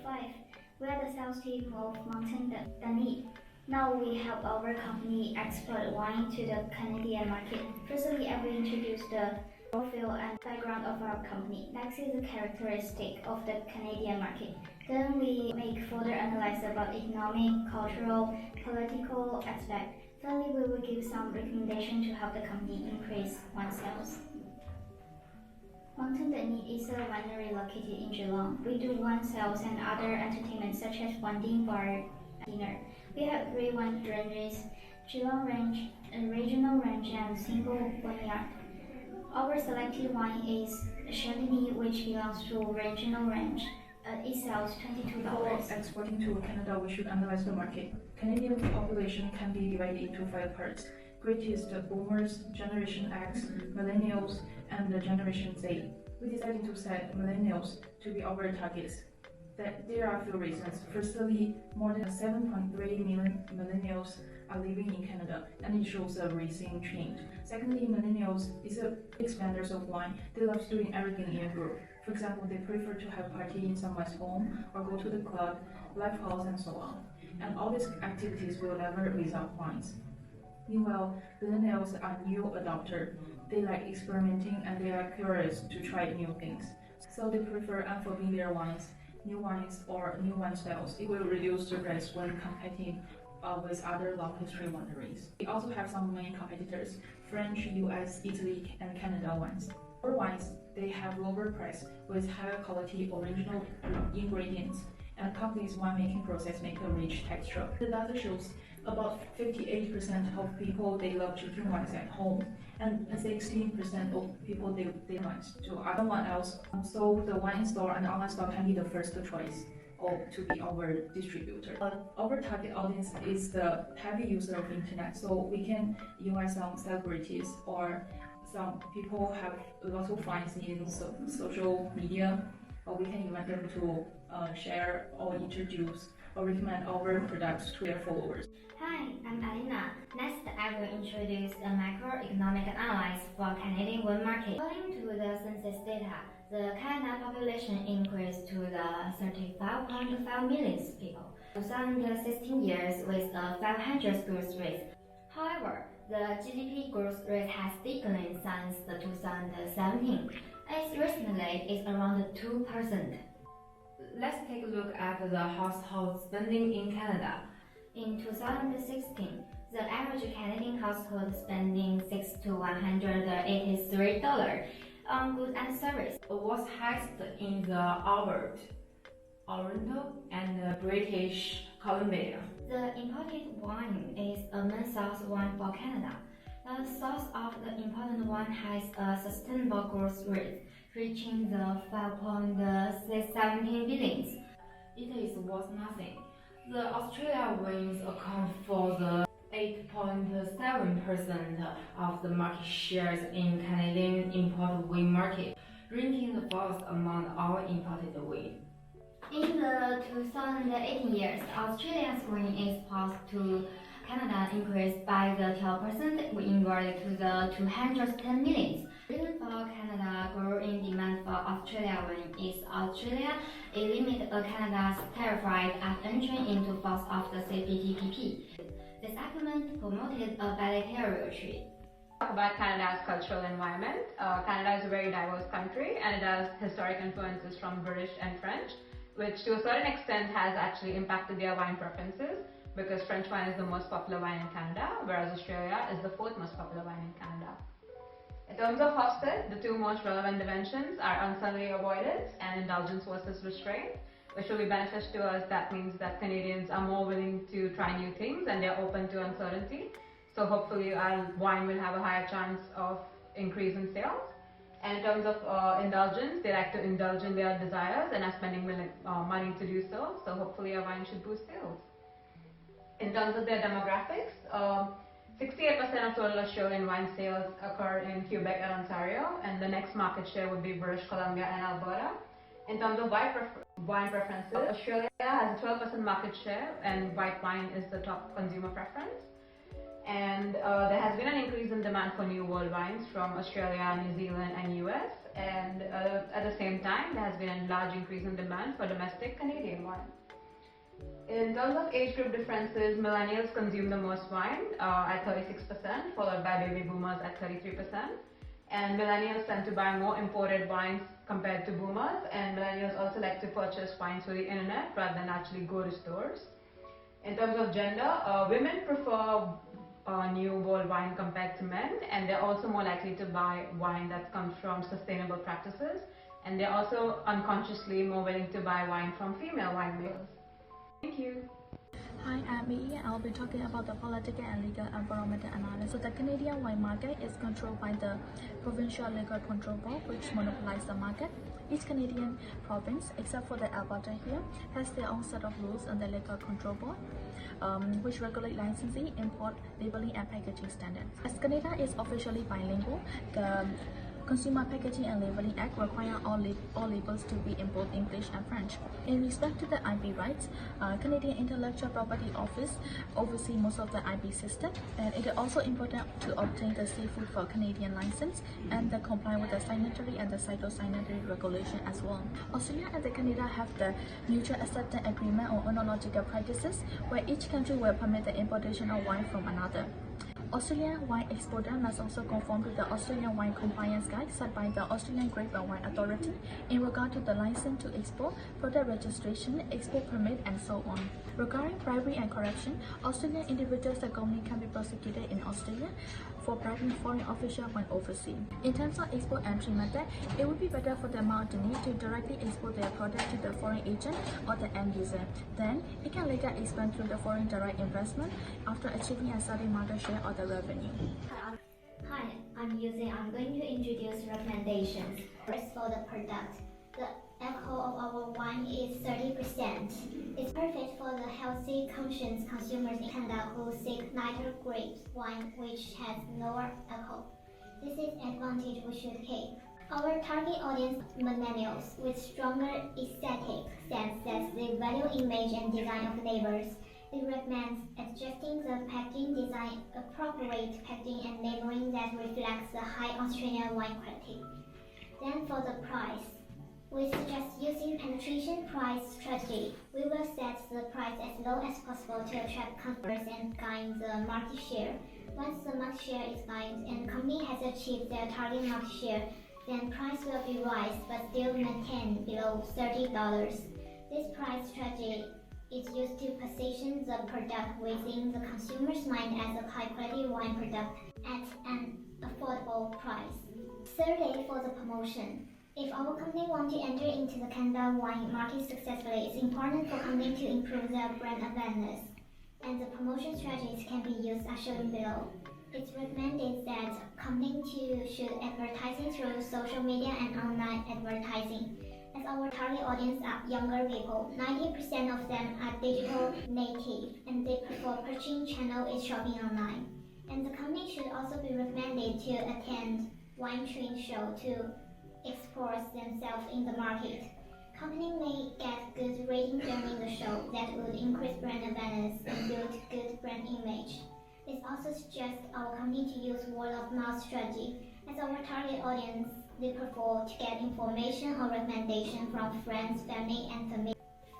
5. We are the sales team of Mountain Danny. Now we help our company export wine to the Canadian market. Firstly, I will introduce the profile and background of our company. Next is the characteristic of the Canadian market. Then we make further analysis about economic, cultural, political aspect. Thirdly, we will give some recommendation to help the company increase wine sales. Mountain Danny is a winery located in Geelong. We do wine sales and other entertainment such as wine bar, dinner. We have 3 wine ranges: Geelong range, regional range, and single vineyard. Our selected wine is Chardonnay, which belongs to regional range. It sells $22. For exporting to Canada, we should analyze the market. Canadian population can be divided into 5 parts. Greatest boomers, Generation X, millennials, and the Generation Z. We decided to set millennials to be our targets. There are a few reasons. Firstly, more than 7.3 million millennials are living in Canada, and it shows a rising trend. Secondly, millennials is a big spenders of wine. They love doing everything in a group. For example, they prefer to have party in someone's home or go to the club, live house, and so on. And all these activities will never without wines. Meanwhile, millennials are new adopter. They like experimenting and they are curious to try new things. So they prefer unfamiliar wines, new wines, or new wine styles. It will reduce the risk when competing with other long history wineries. We also have some main competitors: French, US, Italy, and Canada wines. For wines, they have lower price with higher quality original ingredients, and company's winemaking process make a rich texture. The data shows about 58% of people they love drinking wines at home, and 16% of people they wines to other one else. So the wine store and online store can be the first choice or to be our distributor. Our target audience is the heavy user of internet, so we can invite some celebrities or some people have lots of fans in social media, or we can invite them to share or introduce or recommend our products to their followers. Hi, I'm Alina. Next, I will introduce a macroeconomic analysis for Canadian wine market. According to the census data, the Canada population increased to the 35.5 million people. 2016 years with a 500 growth rate. However, the GDP growth rate has declined since the 2017. Its recently is around 2%. Let's take a look at the household spending in Canada. In 2016, the average Canadian household spending $6 to $183 on goods and services. Was highest in the Alberta, Ontario, and British Columbia. The imported wine is a main source wine for Canada. The source of the imported wine has a sustainable growth rate, reaching the 5.617 billions. It is worth nothing. The Australia wines account for the 8.7% of the market shares in Canadian imported wine market, ranking the first among all imported wine. In the 2018 years, Australia's wine exports to Canada increased by the 12%, inward to the 210 millions. Reason for Canada growing demand for Australia wine is Australia eliminated Canada's tariff right at entry into force of the CPTPP. This agreement promoted a bilateral trade. Talk about Canada's cultural environment. Canada is a very diverse country and it has historic influences from British and French, which to a certain extent has actually impacted their wine preferences, because French wine is the most popular wine in Canada, whereas Australia is the 4th most popular wine in Canada. In terms of offset, the 2 most relevant dimensions are uncertainty avoidance and indulgence versus restraint, which will be beneficial to us. That means that Canadians are more willing to try new things and they're open to uncertainty. So hopefully our wine will have a higher chance of increase in sales. And in terms of indulgence, they like to indulge in their desires and are spending money to do so. So hopefully our wine should boost sales. In terms of their demographics, 68% of total Australian wine sales occur in Quebec and Ontario, and the next market share would be British Columbia and Alberta. In terms of wine preferences, Australia has a 12% market share and white wine is the top consumer preference. And there has been an increase in demand for new world wines from Australia, New Zealand, and US. And at the same time, there has been a large increase in demand for domestic Canadian wine. In terms of age group differences, millennials consume the most wine at 36%, followed by baby boomers at 33%. And millennials tend to buy more imported wines compared to boomers, and millennials also like to purchase wines through the internet rather than actually go to stores. In terms of gender, women prefer new world wine compared to men, and they're also more likely to buy wine that comes from sustainable practices, and they're also unconsciously more willing to buy wine from female winemakers. Thank you. Hi, I'm Yi. I'll be talking about the political and legal environmental analysis. So the Canadian wine market is controlled by the Provincial Liquor Control Board, which monopolizes the market. Each Canadian province, except for the Alberta here, has their own set of rules on the Liquor Control Board, which regulate licensing, import, labeling, and packaging standards. As Canada is officially bilingual, the Consumer Packaging and Labeling Act requires all labels to be in both English and French. In respect to the IP rights, Canadian Intellectual Property Office oversees most of the IP system, and it is also important to obtain the seafood for Canadian license and the comply with the sanitary and the phytosanitary regulation as well. Australia and Canada have the mutual acceptance agreement on oenological practices, where each country will permit the importation of wine from another. Australian wine exporter must also conform to the Australian Wine Compliance Guide set by the Australian Grape and Wine Authority in regard to the license to export, product registration, export permit, and so on. Regarding bribery and corruption, Australian individuals and companies can be prosecuted in Australia for bribing foreign officials when overseas. In terms of export entry method, it would be better for the Martini to directly export their product to the foreign agent or the end user. Then, it can later expand through the foreign direct investment after achieving a certain market share or the revenue. Hi, I'm Yuzi. I'm going to introduce recommendations. First, for the product. The alcohol of our wine is 30%. It's perfect for the healthy, conscious consumers in Canada who seek lighter grapes wine which has lower alcohol. This is an advantage we should take. Our target audience, millennials, with stronger aesthetic sense that they value image and design of neighbors. It recommends adjusting the packaging design, appropriate packaging and labeling that reflects the high Australian wine quality. Then for the price, we suggest using penetration price strategy. We will set the price as low as possible to attract customers and gain the market share. Once the market share is gained and the company has achieved their target market share, then price will be raised but still maintained below $30. This price strategy is used to position the product within the consumer's mind as a high-quality wine product at an affordable price. Thirdly, for the promotion. If our company wants to enter into the Canada wine market successfully, it's important for company to improve their brand awareness, and the promotion strategies can be used as shown below. It's recommended that companies should advertising through social media and online advertising. As our target audience are younger people, 90% of them are digital native and they prefer purchasing channel is shopping online. And the company should also be recommended to attend wine trade show to expose themselves in the market. Company may get good rating during the show that would increase brand awareness and build good brand image. It also suggests our company to use word of mouth strategy. As our target audience, they prefer to get information or recommendation from friends, family, and families.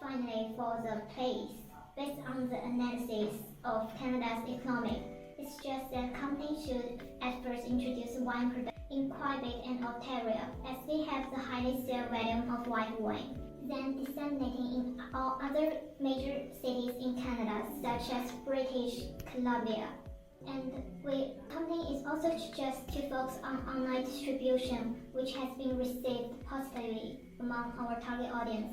Finally, for the place, based on the analysis of Canada's economy, it suggests that companies should at first introduce wine product in Quebec and Ontario, as they have the highest sale value of white wine, then disseminating in all other major cities in Canada, such as British Columbia. And the company is also suggests to focus on online distribution, which has been received positively among our target audience.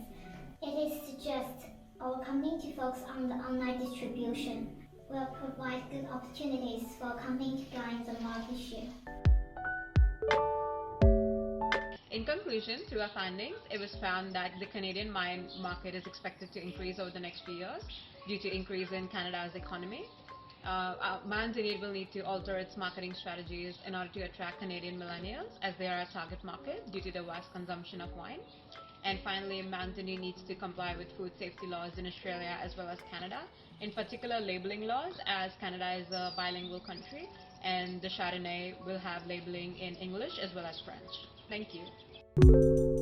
It is suggest our company to focus on the online distribution will provide good opportunities for company to gain the market share. In conclusion, through our findings, it was found that the Canadian wine market is expected to increase over the next few years due to increase in Canada's economy. Manzanite will need to alter its marketing strategies in order to attract Canadian millennials, as they are a target market due to the vast consumption of wine. And finally, Mountain Dew needs to comply with food safety laws in Australia as well as Canada, in particular labeling laws, as Canada is a bilingual country, and the Chardonnay will have labeling in English as well as French. Thank you.